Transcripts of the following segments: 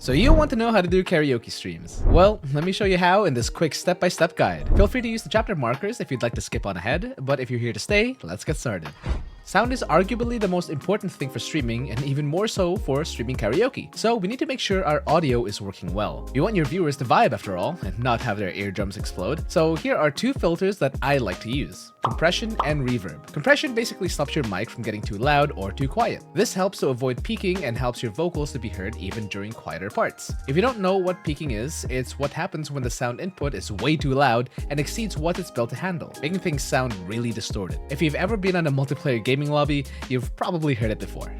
So you want to know how to do karaoke streams? Well, let me show you how in this quick step-by-step guide. Feel free to use the chapter markers if you'd like to skip on ahead, but if you're here to stay, let's get started. Sound is arguably the most important thing for streaming, and even more so for streaming karaoke. So we need to make sure our audio is working well. You want your viewers to vibe after all, and not have their eardrums explode. So here are two filters that I like to use: compression and reverb. Compression basically stops your mic from getting too loud or too quiet. This helps to avoid peaking and helps your vocals to be heard even during quieter parts. If you don't know what peaking is, it's what happens when the sound input is way too loud and exceeds what it's built to handle, making things sound really distorted. If you've ever been on a multiplayer gaming lobby, you've probably heard it before.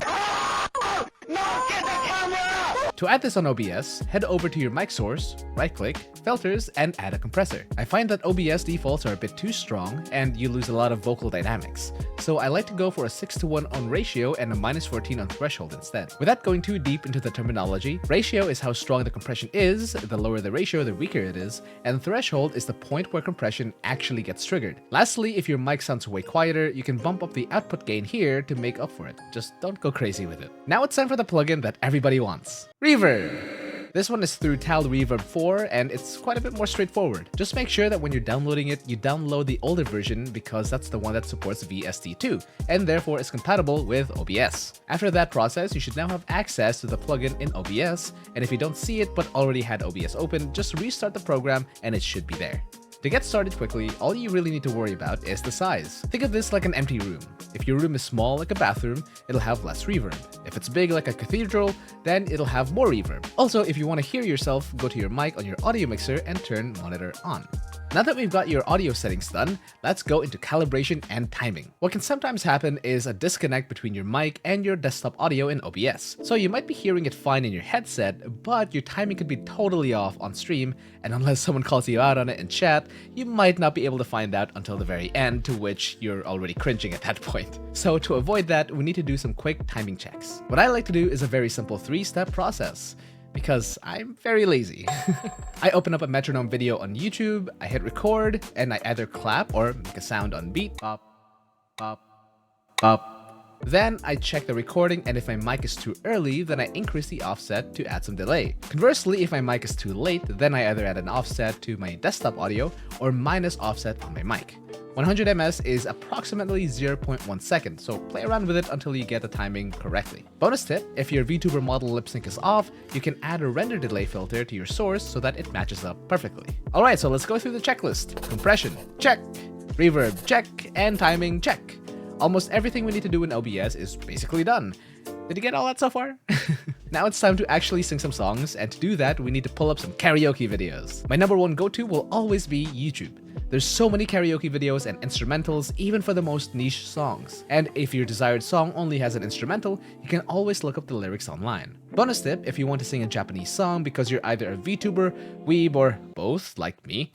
To add this on OBS, head over to your mic source, right-click, filters, and add a compressor. I find that OBS defaults are a bit too strong, and you lose a lot of vocal dynamics. So I like to go for a 6:1 on ratio and a -14 on threshold instead. Without going too deep into the terminology, ratio is how strong the compression is, the lower the ratio, the weaker it is, and threshold is the point where compression actually gets triggered. Lastly, if your mic sounds way quieter, you can bump up the output gain here to make up for it. Just don't go crazy with it. Now it's time for the plugin that everybody wants. Reverb! This one is through Tal Reverb 4, and it's quite a bit more straightforward. Just make sure that when you're downloading it, you download the older version because that's the one that supports VST2, and therefore is compatible with OBS. After that process, you should now have access to the plugin in OBS, and if you don't see it but already had OBS open, just restart the program and it should be there. To get started quickly, all you really need to worry about is the size. Think of this like an empty room. If your room is small like a bathroom, it'll have less reverb. If it's big like a cathedral, then it'll have more reverb. Also, if you want to hear yourself, go to your mic on your audio mixer and turn monitor on. Now that we've got your audio settings done, let's go into calibration and timing. What can sometimes happen is a disconnect between your mic and your desktop audio in OBS. So you might be hearing it fine in your headset, but your timing could be totally off on stream, and unless someone calls you out on it in chat, you might not be able to find out until the very end, to which you're already cringing at that point. So to avoid that, we need to do some quick timing checks. What I like to do is a very simple 3-step process, because I'm very lazy. I open up a metronome video on YouTube, I hit record, and I either clap or make a sound on beat. Pop, pop, pop. Then I check the recording, and if my mic is too early, then I increase the offset to add some delay. Conversely, if my mic is too late, then I either add an offset to my desktop audio or minus offset on my mic. 100 ms is approximately 0.1 second, so play around with it until you get the timing correctly. Bonus tip, if your VTuber model lip sync is off, you can add a render delay filter to your source so that it matches up perfectly. Alright, so let's go through the checklist. Compression, check. Reverb, check. And timing, check. Almost everything we need to do in OBS is basically done. Did you get all that so far? Now it's time to actually sing some songs, and to do that, we need to pull up some karaoke videos. My #1 go-to will always be YouTube. There's so many karaoke videos and instrumentals, even for the most niche songs. And if your desired song only has an instrumental, you can always look up the lyrics online. Bonus tip, if you want to sing a Japanese song because you're either a VTuber, weeb, or both, like me,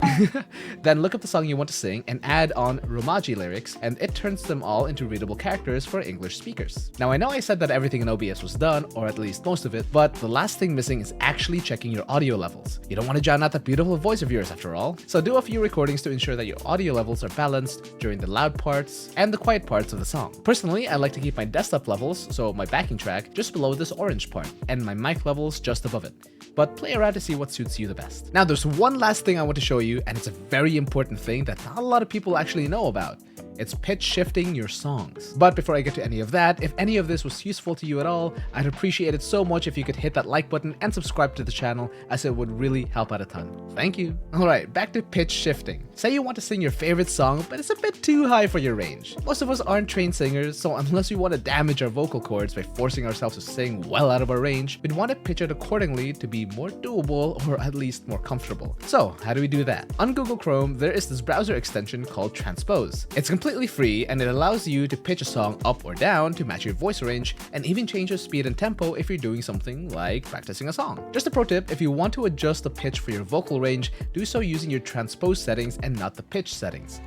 then look up the song you want to sing and add on Romaji lyrics, and it turns them all into readable characters for English speakers. Now I know I said that everything in OBS was done, or at least most of it, but the last thing missing is actually checking your audio levels. You don't want to drown out that beautiful voice of yours after all. So do a few recordings to ensure that your audio levels are balanced during the loud parts and the quiet parts of the song. Personally, I like to keep my desktop levels, so my backing track, just below this orange part, and my mic levels just above it. But play around to see what suits you the best. Now there's one last thing I want to show you, and it's a very important thing that not a lot of people actually know about. It's pitch shifting your songs. But before I get to any of that, if any of this was useful to you at all, I'd appreciate it so much if you could hit that like button and subscribe to the channel, as it would really help out a ton. Thank you. Alright, back to pitch shifting. Say you want to sing your favorite song, but it's a bit too high for your range. Most of us aren't trained singers, so unless we want to damage our vocal cords by forcing ourselves to sing well out of our range, we'd want to pitch it accordingly to be more doable, or at least more comfortable. So how do we do that? On Google Chrome, there is this browser extension called Transpose. It's completely free, and it allows you to pitch a song up or down to match your voice range, and even change the speed and tempo if you're doing something like practicing a song. Just a pro tip, if you want to adjust the pitch for your vocal range, do so using your transpose settings and not the pitch settings.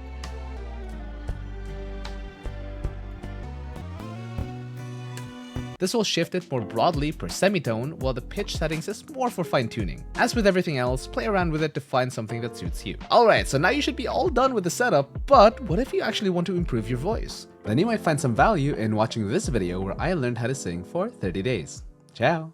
This will shift it more broadly per semitone, while the pitch settings is more for fine-tuning. As with everything else, play around with it to find something that suits you. Alright, so now you should be all done with the setup, but what if you actually want to improve your voice? Then you might find some value in watching this video where I learned how to sing for 30 days. Ciao!